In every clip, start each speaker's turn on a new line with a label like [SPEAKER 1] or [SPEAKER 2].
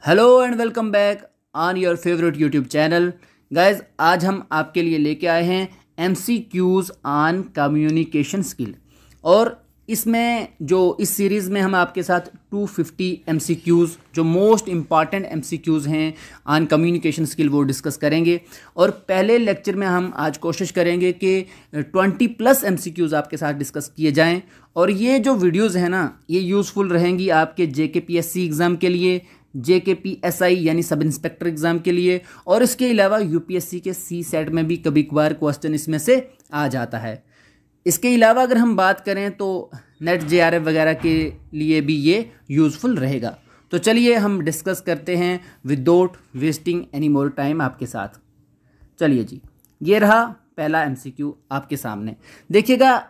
[SPEAKER 1] Hello and welcome back on your favourite YouTube channel guys. आज हम आपके लिए लेके आए हैं MCQs ऑन कम्युनिकेशन स्किल। और इसमें जो इस सीरीज़ में हम आपके साथ 250 MCQs जो मोस्ट इम्पॉर्टेंट MCQs हैं ऑन कम्युनिकेशन स्किल वो डिस्कस करेंगे। और पहले लेक्चर में हम आज कोशिश करेंगे कि 20+ MCQs आपके साथ डिस्कस किए जाएं। और ये जो वीडियोज़ हैं ना, ये यूज़फुल रहेंगी आपके JKPSC एग्ज़ाम के लिए, JKPSI यानी सब इंस्पेक्टर एग्ज़ाम के लिए, और इसके अलावा UPSC के CSET में भी कभी कभार क्वेश्चन इसमें से आ जाता है। इसके अलावा अगर हम बात करें तो नेट JRF वगैरह के लिए भी ये यूज़फुल रहेगा। तो चलिए हम डिस्कस करते हैं without wasting any more time आपके साथ। चलिए जी, ये रहा पहला MCQ आपके सामने। देखिएगा,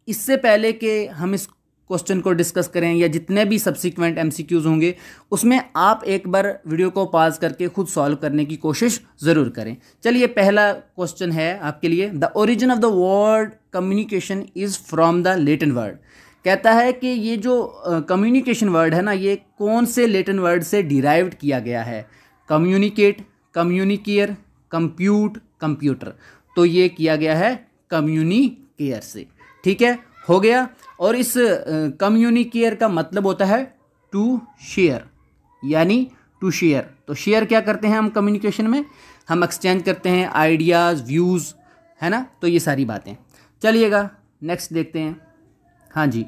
[SPEAKER 1] इससे पहले कि हम इस क्वेश्चन को डिस्कस करें या जितने भी सब्सिक्वेंट MCQs होंगे, उसमें आप एक बार वीडियो को पॉज करके खुद सॉल्व करने की कोशिश ज़रूर करें। चलिए, पहला क्वेश्चन है आपके लिए, the origin of the word communication is from the Latin word. कहता है कि ये जो कम्युनिकेशन वर्ड है ना, ये कौन से लैटिन वर्ड से डिराइव्ड किया गया है? कम्युनिकेट, कम्युनिकेयर, कंप्यूट, कंप्यूटर। तो ये किया गया है कम्युनिकेयर से। ठीक है, हो गया। और इस कम्युनिकेयर का मतलब होता है टू शेयर, यानी टू शेयर। तो शेयर क्या करते हैं हम कम्युनिकेशन में? हम एक्सचेंज करते हैं आइडियाज़, व्यूज़, है ना। तो ये सारी बातें। चलिएगा नेक्स्ट देखते हैं। हाँ जी,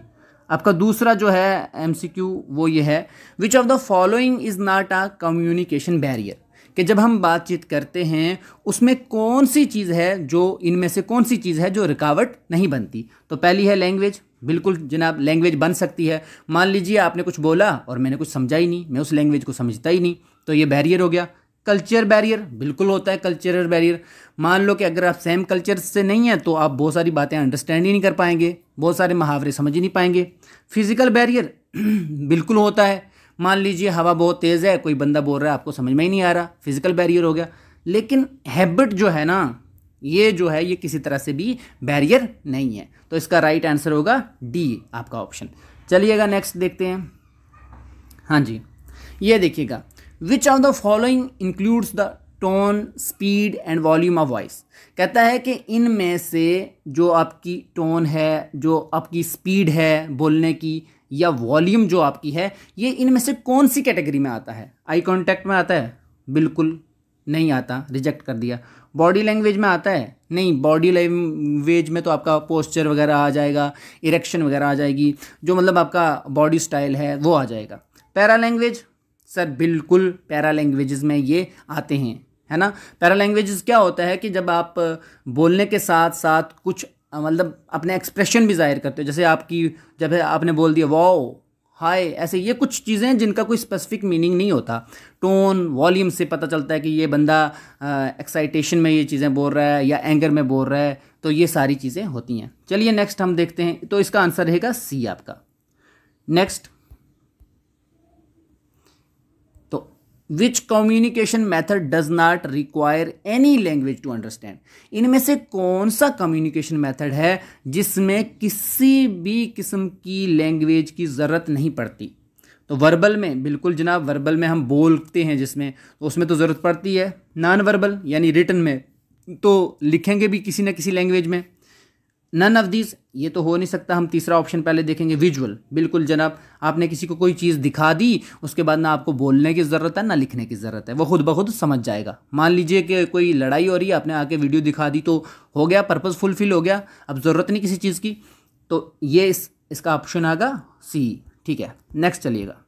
[SPEAKER 1] आपका दूसरा जो है MCQ वो ये है, which of the following is not a communication barrier. कि जब हम बातचीत करते हैं उसमें कौन सी चीज़ है जो, इनमें से कौन सी चीज़ है जो रुकावट नहीं बनती? तो पहली है लैंग्वेज। बिल्कुल जनाब, लैंग्वेज बन सकती है। मान लीजिए आपने कुछ बोला और मैंने कुछ समझा ही नहीं, मैं उस लैंग्वेज को समझता ही नहीं, तो ये बैरियर हो गया। कल्चर बैरियर बिल्कुल होता है, कल्चरल बैरियर। मान लो कि अगर आप सेम कल्चर से नहीं हैं तो आप बहुत सारी बातें अंडरस्टैंड ही नहीं कर पाएंगे, बहुत सारे मुहावरे समझ ही नहीं पाएंगे। फिजिकल बैरियर बिल्कुल होता है। मान लीजिए हवा बहुत तेज़ है, कोई बंदा बोल रहा है, आपको समझ में ही नहीं आ रहा, फिजिकल बैरियर हो गया। लेकिन हैबिट जो है ना, ये जो है ये किसी तरह से भी बैरियर नहीं है। तो इसका राइट आंसर होगा D, आपका ऑप्शन। चलिएगा नेक्स्ट देखते हैं। हाँ जी, ये देखिएगा, which of the following includes the tone, speed and volume of voice. कहता है कि इनमें से जो आपकी टोन है, जो आपकी स्पीड है बोलने की, या वॉल्यूम जो आपकी है, ये इनमें से कौन सी कैटेगरी में आता है? आई कांटेक्ट में आता है? बिल्कुल नहीं आता, रिजेक्ट कर दिया। बॉडी लैंग्वेज में आता है? नहीं, बॉडी लैंग्वेज में तो आपका पोस्चर वगैरह आ जाएगा, इरेक्शन वगैरह आ जाएगी, जो मतलब आपका बॉडी स्टाइल है वो आ जाएगा। Para language? सर बिल्कुल पैरा लैंग्वेजेस में ये आते हैं, है ना। पैरा लैंग्वेजेस क्या होता है कि जब आप बोलने के साथ साथ कुछ मतलब अपने एक्सप्रेशन भी जाहिर करते हो, जैसे आपकी जब आपने बोल दिया वाओ, हाय, ऐसे ये कुछ चीज़ें हैं जिनका कोई स्पेसिफिक मीनिंग नहीं होता। टोन, वॉल्यूम से पता चलता है कि ये बंदा एक्साइटेशन में ये चीज़ें बोल रहा है या एंगर में बोल रहा है। तो ये सारी चीज़ें होती हैं। चलिए नेक्स्ट हम देखते हैं। तो इसका आंसर रहेगा C आपका। Next, which communication method does not require any language to understand. इनमें से कौन सा कम्युनिकेशन मैथड है जिसमें किसी भी किस्म की लैंग्वेज की ज़रूरत नहीं पड़ती? तो वर्बल में, बिल्कुल जनाब, वर्बल में हम बोलते हैं जिसमें, तो उसमें तो ज़रूरत पड़ती है। नॉन वर्बल यानी रिटन में तो लिखेंगे भी किसी न किसी लैंग्वेज में। नन ऑफ दीज, ये तो हो नहीं सकता। हम तीसरा ऑप्शन पहले देखेंगे, विजुअल। बिल्कुल जनाब, आपने किसी को कोई चीज़ दिखा दी, उसके बाद ना आपको बोलने की ज़रूरत है ना लिखने की ज़रूरत है, वो खुद ब खुद समझ जाएगा। मान लीजिए कि कोई लड़ाई हो रही है, आपने आके वीडियो दिखा दी, तो हो गया, पर्पज़ फुलफिल हो गया, अब ज़रूरत नहीं किसी चीज़ की। तो ये इसका ऑप्शन आएगा C। ठीक है, नेक्स्ट चलिएगा।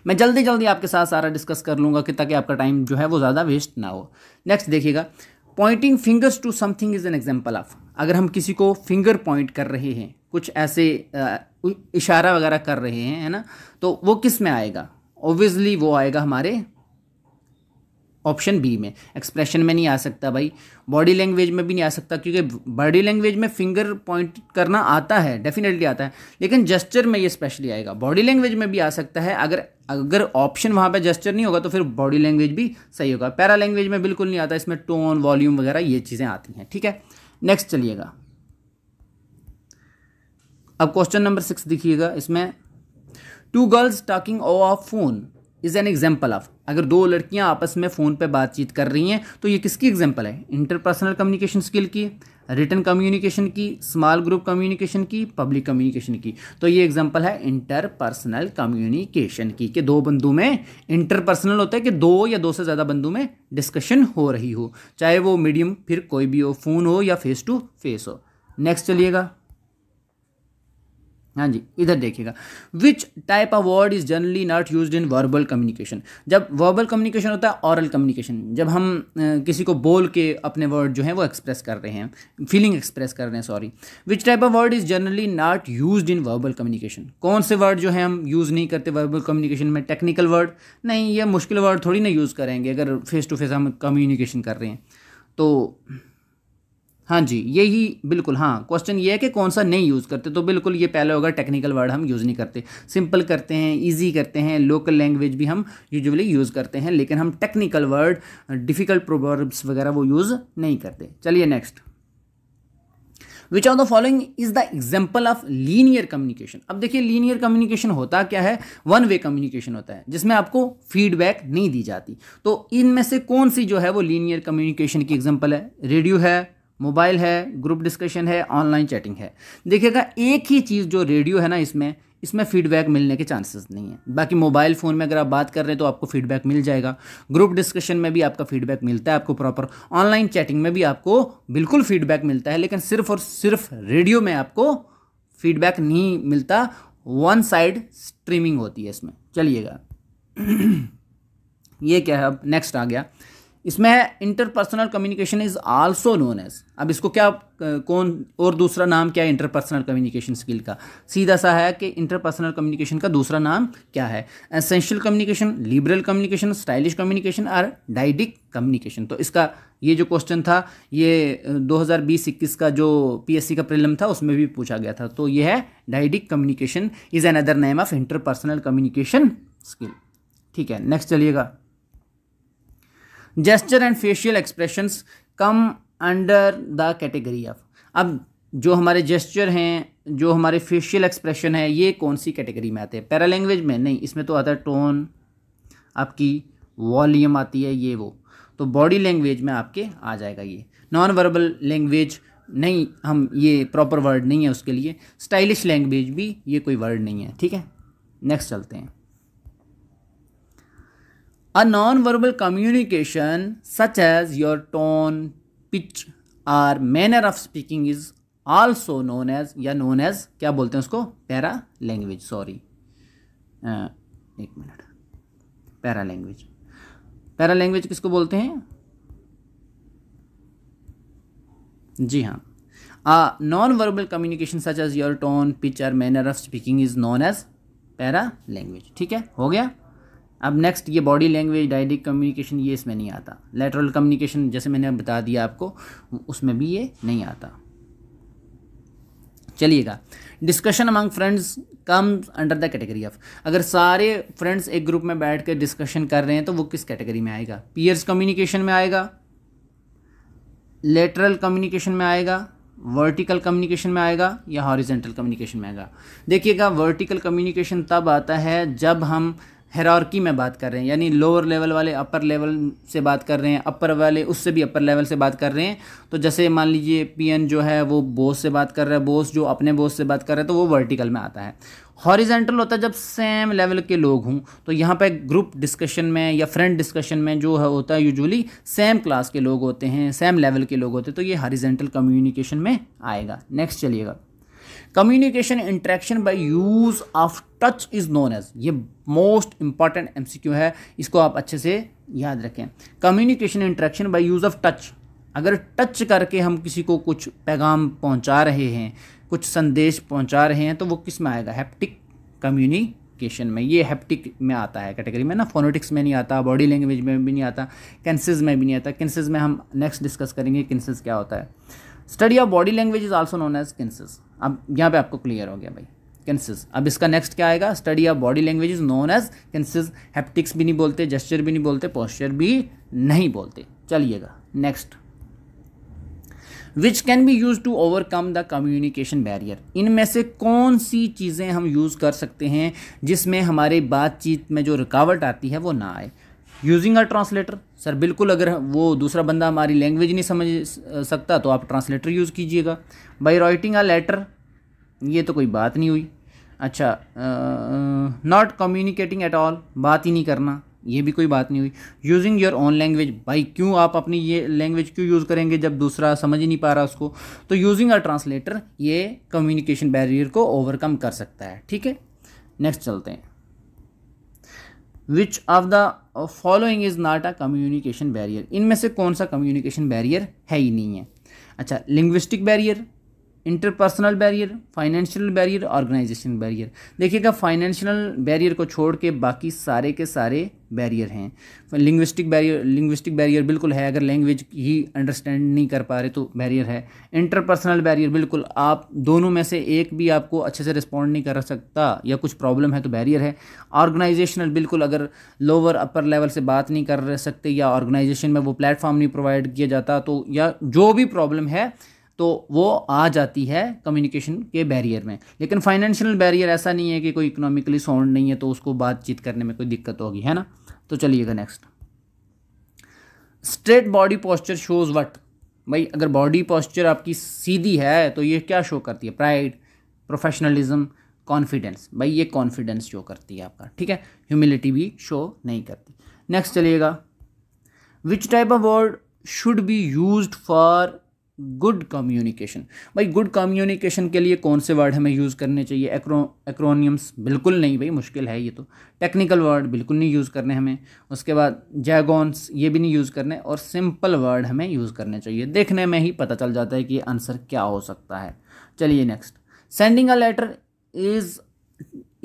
[SPEAKER 1] मैं जल्दी जल्दी आपके साथ सारा डिस्कस कर लूँगा कि ताकि आपका टाइम जो है वो ज़्यादा वेस्ट ना हो। नेक्स्ट देखिएगा, pointing fingers to something is an example of. अगर हम किसी को फिंगर पॉइंट कर रहे हैं, कुछ ऐसे इशारा वगैरह कर रहे हैं, है ना, तो वो किस में आएगा? ऑब्वियसली वो आएगा हमारे ऑप्शन B में। एक्सप्रेशन में नहीं आ सकता भाई, बॉडी लैंग्वेज में भी नहीं आ सकता, क्योंकि बॉडी लैंग्वेज में फिंगर पॉइंट करना आता है, डेफिनेटली आता है, लेकिन जेस्चर में ये स्पेशली आएगा। बॉडी लैंग्वेज में भी आ सकता है, अगर ऑप्शन वहाँ पे जेस्चर नहीं होगा तो फिर बॉडी लैंग्वेज भी सही होगा। पैरा लैंग्वेज में बिल्कुल नहीं आता, इसमें टोन, वॉल्यूम वगैरह ये चीज़ें आती हैं। ठीक है, नेक्स्ट चलिएगा। अब क्वेश्चन नंबर 6 देखिएगा। इसमें 2 girls talking over phone is an example of, अगर दो लड़कियां आपस में फ़ोन पे बातचीत कर रही हैं तो ये किसकी एग्जाम्पल है? इंटरपर्सनल कम्युनिकेशन स्किल की, रिटन कम्युनिकेशन की, स्मॉल ग्रुप कम्युनिकेशन की, पब्लिक कम्युनिकेशन की। तो ये एग्जांपल है इंटरपर्सनल कम्युनिकेशन की, कि दो बंदों में, इंटरपर्सनल होता है कि दो या दो से ज़्यादा बंदों में डिस्कशन हो रही हो, चाहे वो मीडियम फिर कोई भी हो, फ़ोन हो या फेस टू फेस हो। नेक्स्ट चलिएगा, हाँ जी, इधर देखिएगा, विच type of word is generally not used in verbal communication. जब वर्बल कम्युनिकेशन होता है ऑरल कम्युनिकेशन, जब हम किसी को बोल के अपने वर्ड जो हैं वो एक्सप्रेस कर रहे हैं, फीलिंग एक्सप्रेस कर रहे हैं, sorry. Which type of word is generally not used in verbal communication, कौन से वर्ड जो है हम यूज़ नहीं करते वर्बल कम्युनिकेशन में? टेक्निकल वर्ड नहीं, ये मुश्किल वर्ड थोड़ी ना यूज़ करेंगे अगर फेस टू फेस हम कम्युनिकेशन कर रहे हैं तो। हाँ जी, यही बिल्कुल, हाँ, क्वेश्चन ये है कि कौन सा नहीं यूज़ करते, तो बिल्कुल ये पहले होगा, टेक्निकल वर्ड हम यूज़ नहीं करते, सिंपल करते हैं, इजी करते हैं, लोकल लैंग्वेज भी हम यूजुअली यूज़ करते हैं, लेकिन हम टेक्निकल वर्ड, डिफ़िकल्ट प्रोवर्ब्स वगैरह वो यूज़ नहीं करते। चलिए next, which of the following is the example of linear communication. अब देखिए लीनियर कम्युनिकेशन होता क्या है? वन वे कम्युनिकेशन होता है जिसमें आपको फीडबैक नहीं दी जाती। तो इनमें से कौन सी जो है वो लीनियर कम्युनिकेशन की एग्जाम्पल है? रेडियो है, मोबाइल है, ग्रुप डिस्कशन है, ऑनलाइन चैटिंग है। देखिएगा एक ही चीज़ जो रेडियो है ना, इसमें फीडबैक मिलने के चांसेस नहीं है। बाकी मोबाइल फ़ोन में अगर आप बात कर रहे हैं तो आपको फीडबैक मिल जाएगा, ग्रुप डिस्कशन में भी आपका फीडबैक मिलता है आपको प्रॉपर, ऑनलाइन चैटिंग में भी आपको बिल्कुल फीडबैक मिलता है, लेकिन सिर्फ और सिर्फ रेडियो में आपको फीडबैक नहीं मिलता, वन साइड स्ट्रीमिंग होती है इसमें। चलिएगा ये क्या है? अब नेक्स्ट आ गया, इसमें है interpersonal communication is also known as. अब इसको क्या, कौन और दूसरा नाम क्या है इंटरपर्सनल कम्युनिकेशन स्किल का? सीधा सा है कि इंटरपर्सनल कम्युनिकेशन का दूसरा नाम क्या है? Essential communication, liberal communication, stylish communication और डायडिक कम्युनिकेशन। तो इसका ये जो क्वेश्चन था ये 2020-21 का जो पीएससी का प्रीलिम था उसमें भी पूछा गया था। तो ये है dyadic communication is another name of interpersonal communication skill. ठीक है, नेक्स्ट चलिएगा, gesture and facial expressions come under the category of. अब जो हमारे जेस्चर हैं, जो हमारे फेशियल एक्सप्रेशन है, ये कौन सी कैटेगरी में आते हैं? पैरा लैंग्वेज में नहीं, इसमें तो आता है टोन, आपकी वॉल्यूम आती है, ये वो। तो बॉडी लैंग्वेज में आपके आ जाएगा ये। नॉन वर्बल लैंग्वेज नहीं, हम ये प्रॉपर वर्ड नहीं है उसके लिए। स्टाइलिश लैंग्वेज भी ये कोई वर्ड नहीं है। ठीक है, नेक्स्ट चलते हैं। A non-verbal communication such as your tone, pitch or manner of speaking is also known as, या known as क्या बोलते हैं उसको? Para language. सॉरी, एक minute, para language. Para language किसको बोलते हैं? जी हाँ, non-verbal communication such as your tone, pitch or manner of speaking is known as para language. ठीक है, हो गया। अब नेक्स्ट ये बॉडी लैंग्वेज, डायडिक कम्युनिकेशन, ये इसमें नहीं आता। लेटरल कम्युनिकेशन जैसे मैंने बता दिया आपको, उसमें भी ये नहीं आता। चलिएगा, discussion among friends comes under the category of. अगर सारे फ्रेंड्स एक ग्रुप में बैठ कर डिस्कशन कर रहे हैं तो वो किस कैटेगरी में आएगा? पीयर्स कम्युनिकेशन में आएगा, लेटरल कम्युनिकेशन में आएगा, वर्टिकल कम्युनिकेशन में आएगा, या हॉरिजेंटल कम्युनिकेशन में आएगा? देखिएगा, वर्टिकल कम्युनिकेशन तब आता है जब हम हायरार्की में बात कर रहे हैं, यानी लोअर लेवल वाले अपर लेवल से बात कर रहे हैं, अपर वाले उससे भी अपर लेवल से बात कर रहे हैं। तो जैसे मान लीजिए पीएन जो है वो बॉस से बात कर रहा है, बॉस जो अपने बॉस से बात कर रहा है, तो वो वर्टिकल में आता है। हॉरिजेंटल होता है जब सेम लेवल के लोग हों। तो यहाँ पे ग्रुप डिस्कशन में या फ्रेंड डिस्कशन में जो है होता है यूजुअली सेम क्लास के लोग होते हैं, सेम लेवल के लोग होते हैं, तो ये हॉरिजेंटल कम्युनिकेशन में आएगा। नेक्स्ट चलिएगा, communication interaction by use of touch is known as. ये मोस्ट इंपॉर्टेंट एमसीक्यू है, इसको आप अच्छे से याद रखें। Communication interaction by use of touch, अगर टच करके हम किसी को कुछ पैगाम पहुंचा रहे हैं, कुछ संदेश पहुंचा रहे हैं, तो वो किस में आएगा? हैप्टिक कम्युनिकेशन में। ये हैप्टिक में आता है कैटेगरी में ना, फोनेटिक्स में नहीं आता, बॉडी लैंग्वेज में भी नहीं आता, किनेसिस में भी नहीं आता। किनेसिस में हम नेक्स्ट डिस्कस करेंगे किनेसिस क्या होता है। Study of body language is also known as kinesis. अब यहाँ पे आपको क्लियर हो गया भाई, किनेसिस। अब इसका नेक्स्ट क्या आएगा? Study of body language is known as kinesis. Haptics भी नहीं बोलते, जेस्चर भी नहीं बोलते, पोस्चर भी नहीं बोलते। चलिएगा next, which can be use to overcome the communication barrier, इनमें से कौन सी चीज़ें हम यूज़ कर सकते हैं जिसमें हमारी बातचीत में जो रुकावट आती है वो ना आए। यूजिंग अ ट्रांसलेटर, सर बिल्कुल, अगर वो दूसरा बंदा हमारी लैंग्वेज नहीं समझ सकता तो आप ट्रांसलेटर यूज़ कीजिएगा। बाई राइटिंग अ लेटर, ये तो कोई बात नहीं हुई। अच्छा, नॉट कम्युनिकेटिंग एट ऑल, बात ही नहीं करना, ये भी कोई बात नहीं हुई। यूजिंग योर ओन लैंग्वेज, भाई क्यों आप अपनी ये लैंग्वेज क्यों यूज़ करेंगे जब दूसरा समझ ही नहीं पा रहा उसको। तो यूजिंग अ ट्रांसलेटर ये कम्युनिकेशन बैरियर को ओवरकम कर सकता है। ठीक है, नेक्स्ट चलते हैं। Which of the following is not a communication barrier, इनमें से कौन सा कम्युनिकेशन बैरियर है ही नहीं है। अच्छा, linguistic barrier, interpersonal barrier, financial barrier, organisation barrier. देखिएगा, फाइनेंशियल बैरियर को छोड़ के बाकी सारे के सारे बैरियर हैं। लिंग्विस्टिक बैरियर बिल्कुल है, अगर लैंग्वेज ही अंडरस्टैंड नहीं कर पा रहे तो बैरियर है। इंटरपर्सनल बैरियर, बिल्कुल आप दोनों में से एक भी आपको अच्छे से रिस्पॉन्ड नहीं कर सकता या कुछ प्रॉब्लम है तो बैरियर है। ऑर्गेनाइजेशनल, बिल्कुल अगर लोअर अपर लेवल से बात नहीं कर सकते या ऑर्गेनाइजेशन में वो प्लेटफॉर्म नहीं प्रोवाइड किया जाता तो या जो भी प्रॉब्लम है तो वो आ जाती है कम्युनिकेशन के बैरियर में। लेकिन फाइनेंशियल बैरियर ऐसा नहीं है कि कोई इकोनॉमिकली साउंड नहीं है तो उसको बातचीत करने में कोई दिक्कत होगी, है ना। तो चलिएगा next. Straight body posture shows what, भाई अगर बॉडी पोस्चर आपकी सीधी है तो ये क्या शो करती है, प्राइड, प्रोफेशनलिज्म, कॉन्फिडेंस। भाई ये कॉन्फिडेंस शो करती है आपका, ठीक है, ह्यूमिलिटी भी शो नहीं करती। नेक्स्ट चलिएगा। विच type of word should be used for good communication, भाई गुड कम्युनिकेशन के लिए कौन से वर्ड हमें यूज़ करने चाहिए। एक्रोनियम्स बिल्कुल नहीं, भाई मुश्किल है ये तो। टेक्निकल वर्ड बिल्कुल नहीं यूज़ करने हमें। उसके बाद जैगॉन्स ये भी नहीं यूज़ करने, और सिंपल वर्ड हमें यूज़ करने चाहिए। देखने में ही पता चल जाता है कि आंसर क्या हो सकता है। चलिए next. Sending a letter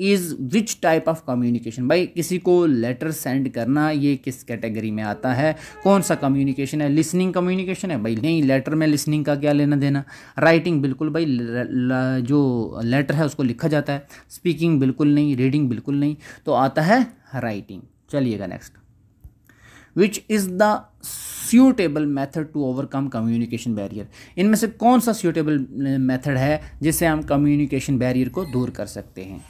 [SPEAKER 1] is which type of communication, भाई किसी को लेटर सेंड करना ये किस कैटेगरी में आता है, कौन सा कम्युनिकेशन है। लिसनिंग कम्युनिकेशन है, भाई नहीं, लेटर में लिसनिंग का क्या लेना देना। राइटिंग, बिल्कुल भाई जो लेटर है उसको लिखा जाता है। स्पीकिंग बिल्कुल नहीं, रीडिंग बिल्कुल नहीं, तो आता है राइटिंग। चलिएगा next. Which is the suitable method to overcome communication barrier, इनमें से कौन सा सूटेबल मेथड है जिससे हम कम्युनिकेशन बैरियर को दूर कर सकते हैं।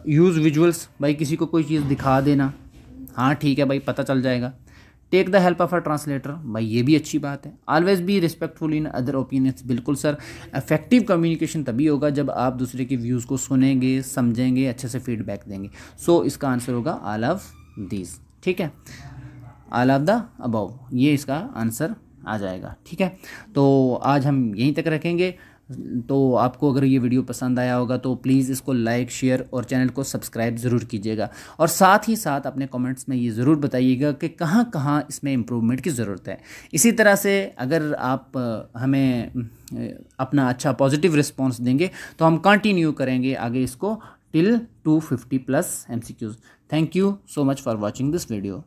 [SPEAKER 1] यूज़ विजुअल्स, भाई किसी को कोई चीज़ दिखा देना, हाँ ठीक है भाई पता चल जाएगा। Take the help of a translator, भाई ये भी अच्छी बात है। Always be respectful in other opinions, बिल्कुल सर। इफेक्टिव कम्युनिकेशन तभी होगा जब आप दूसरे के व्यूज़ को सुनेंगे, समझेंगे, अच्छे से फीडबैक देंगे। सो इसका आंसर होगा ऑल ऑफ दीज, ठीक है, ऑल ऑफ द अबव, ये इसका आंसर आ जाएगा। ठीक है, तो आज हम यहीं तक रखेंगे। तो आपको अगर ये वीडियो पसंद आया होगा तो प्लीज़ इसको लाइक, शेयर और चैनल को सब्सक्राइब ज़रूर कीजिएगा। और साथ ही साथ अपने कमेंट्स में ये ज़रूर बताइएगा कि कहाँ कहाँ इसमें इम्प्रूवमेंट की ज़रूरत है। इसी तरह से अगर आप हमें अपना अच्छा पॉजिटिव रिस्पॉन्स देंगे तो हम कंटिन्यू करेंगे आगे इसको till 250+ MCQs। Thank you so much for watching this video.